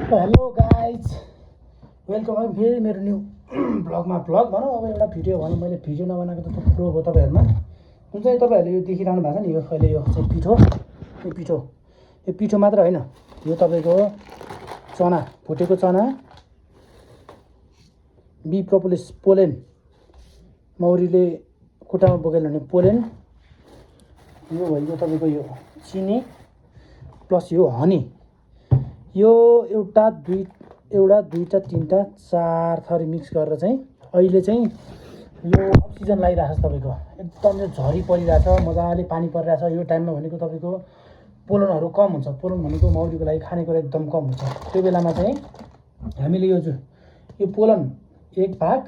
Hello guys, welcome है फेरि मेरो न्यू भ्लग भनौँ। अब एउटा भिडियो भनौँ, मैले भिडियो नबनाएको त थुप्रो हो तपाईँहरूमा। जुन चाहिँ तपाईँहरूले यो देखिरहनु भएको छ नि, यो अहिले यो चाहिँ पिठो मात्र होइन, यो तपाईँको चना, भुटेको चना, बी प्रोपोलिस पोलेन, मौरीले खुट्टामा बोकेर ल्याउने पोलेन, यो भयो तपाईँको यो चिनी प्लस यो हनी। यो एउटा दुईटा तीनटा चार थरी मिक्स गरेर चाहिँ अहिले चाहिँ यो अक्सिजन लगाइरहेको छ तपाईँको। एकदम यो झरी परिरहेछ, मजाले पानी परिरहेछ। यो टाइममा भनेको तपाईँको पोलनहरू कम हुन्छ। पोलन भनेको मौरीको लागि खानेकुरा एकदम कम हुन्छ। त्यो बेलामा चाहिँ हामीले यो पोलन एक भाग,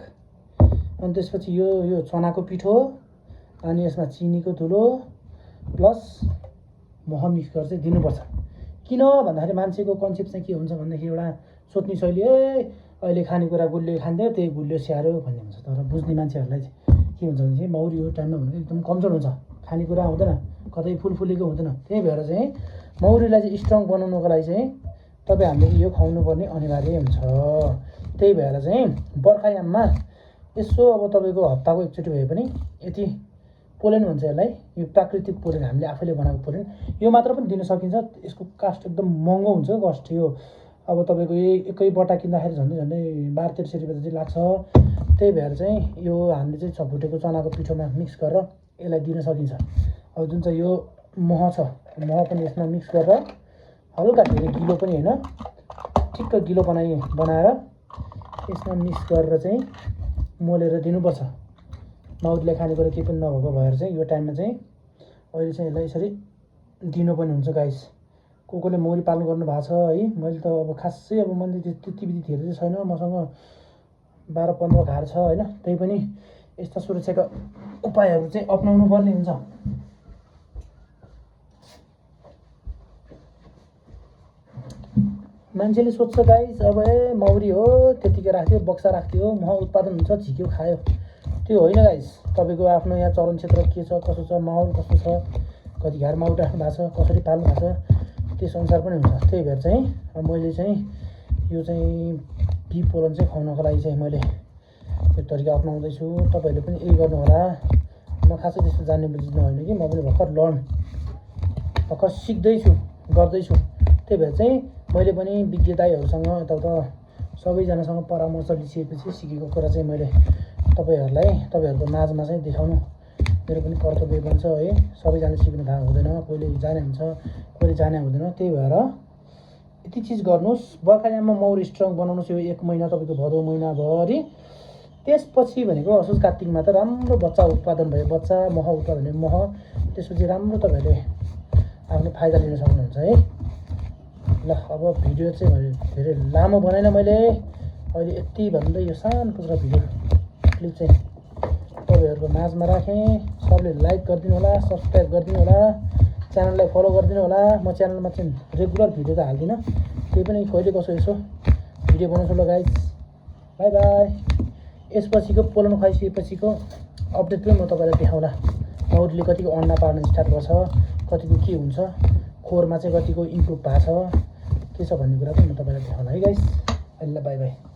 अनि त्यसपछि यो चनाको पिठो, अनि यसमा चिनीको धुलो प्लस मह मिक्स गरेर चाहिँ दिनुपर्छ। किन भन्दाखेरि मान्छेको कन्सेप्ट चाहिँ के हुन्छ भन्दाखेरि एउटा सोच्ने शैली, अहिले खानेकुरा गुलियो खान्थ्यो, त्यही गुलियो स्याहारो भन्ने हुन्छ। तर बुझ्ने मान्छेहरूलाई चाहिँ के हुन्छ भने चाहिँ मौरी यो टाइममा भनेको एकदम कमजोर हुन्छ, खानेकुरा हुँदैन, कतै फुलफुलेको हुँदैन। त्यही भएर चाहिँ मौरीलाई चाहिँ स्ट्रङ बनाउनुको लागि चाहिँ तपाईँ हामीले यो खुवाउनुपर्ने अनिवार्य हुन्छ। त्यही भएर चाहिँ बर्खायाममा यसो अब तपाईँको हप्ताको एकचोटि भए पनि यति पोलेन भन्छ यसलाई, यो प्राकृतिक पोलेन, हामीले आफैले बनाएको पोलेन, यो मात्र पनि दिन सकिन्छ। यसको कास्ट एकदम महँगो हुन्छ कस्ट। यो अब तपाईँको एकै बट्टा किन्दाखेरि झन्डै 1200-1300 रुपियाँ चाहिँ लाग्छ। त्यही भएर चाहिँ यो हामीले चाहिँ भुटेको चनाको पिठोमा मिक्स गरेर यसलाई दिन सकिन्छ। अब जुन चाहिँ यो मह छ, मह पनि यसमा मिक्स गरेर हल्का धेरै गिलो पनि होइन, ठिक्क गिलो बनाएर यसमा मिक्स गरेर चाहिँ मोलेर दिनुपर्छ। मौरीले खानेकुरा केही पनि नभएको भएर चाहिँ यो टाइममा चाहिँ अहिले चाहिँ यसलाई यसरी दिनु पनि हुन्छ गाइस। कोले मौरी पालन गर्नु भएको छ है। मैले त अब खासै अब मैले त्यति विधि धेरै चाहिँ छैन, मसँग 12-15 घार छ होइन। त्यही पनि यस्ता सुरक्षाका उपायहरू चाहिँ अपनाउनु पर्ने हुन्छ। मान्छेले सोध्छ गाइस, अब मौरी हो त्यतिकै राख्थ्यो, बक्सा राख्थ्यो, मह उत्पादन हुन्छ, झिक्यो खायो। त्यो होइन गाइस। तपाईँको आफ्नो यहाँ चरण क्षेत्र के छ, कसो छ, माहौल कस्तो छ, कति घार माउट राख्नु भएको छ, कसरी पाल्नु भएको छ, त्यस अनुसार पनि हुन्छ। त्यही भएर चाहिँ मैले चाहिँ यो चाहिँ बी पोलन चाहिँ खुवाउनको लागि चाहिँ मैले यो तरिका अपनाउँदैछु। तपाईँहरूले पनि यही गर्नु होला। म खासै त्यस्तो जान्ने बुझ्नु होइन कि, म पनि भर्खर सिक्दैछु, गर्दैछु। त्यही भएर चाहिँ मैले पनि विज्ञ दाइहरूसँग यताउता सबैजनासँग परामर्श लिइसकेपछि सिकेको कुरा चाहिँ मैले तपाईँहरूको माझमा चाहिँ देखाउनु मेरो पनि कर्तव्य बन्छ है। सबैजनाले सिक्नु भएको हुँदैन, कोहीले जाने हुन्छ, कोहीले जाने हुँदैन। त्यही भएर यति चिज गर्नुहोस्। बर्खायाममा मौरी स्ट्रङ बनाउनुहोस् यो 1 महिना, तपाईँको भदौ महिनाभरि। त्यसपछि भनेको असोज कार्तिकमा त राम्रो बच्चा उत्पादन भयो, मह उत्पादन भयो, मह त्यसपछि राम्रो तपाईँहरूले आफ्नो फाइदा लिन सक्नुहुन्छ है। ल अब भिडियो चाहिँ धेरै लामो बनाएन मैले, अहिले यति भन्दै यो सानो टुक्रा भिडियो क्लिप चाहिँ तपाईँहरूको माझमा राखेँ। सबले लाइक गरिदिनु होला, सब्सक्राइब गरिदिनु होला, च्यानललाई फलो गरिदिनु होला। म च्यानलमा चाहिँ रेगुलर भिडियो त हाल्दिनँ, त्यही पनि कहिले कसो यसो भिडियो बनाउँछु ल गाइज। Bye bye. यसपछिको पोलन खुवाइसकेपछिको अपडेट पनि म तपाईँलाई देखाउँला। मौरीले कतिको अन्डा पार्न स्टार्ट गर्छ, कतिको के हुन्छ, खोरमा चाहिँ कतिको इम्प्रुभ भएको छ, के छ भन्ने कुरा पनि म तपाईँलाई देखाउँला है गाइज। अहिले बाई बाई।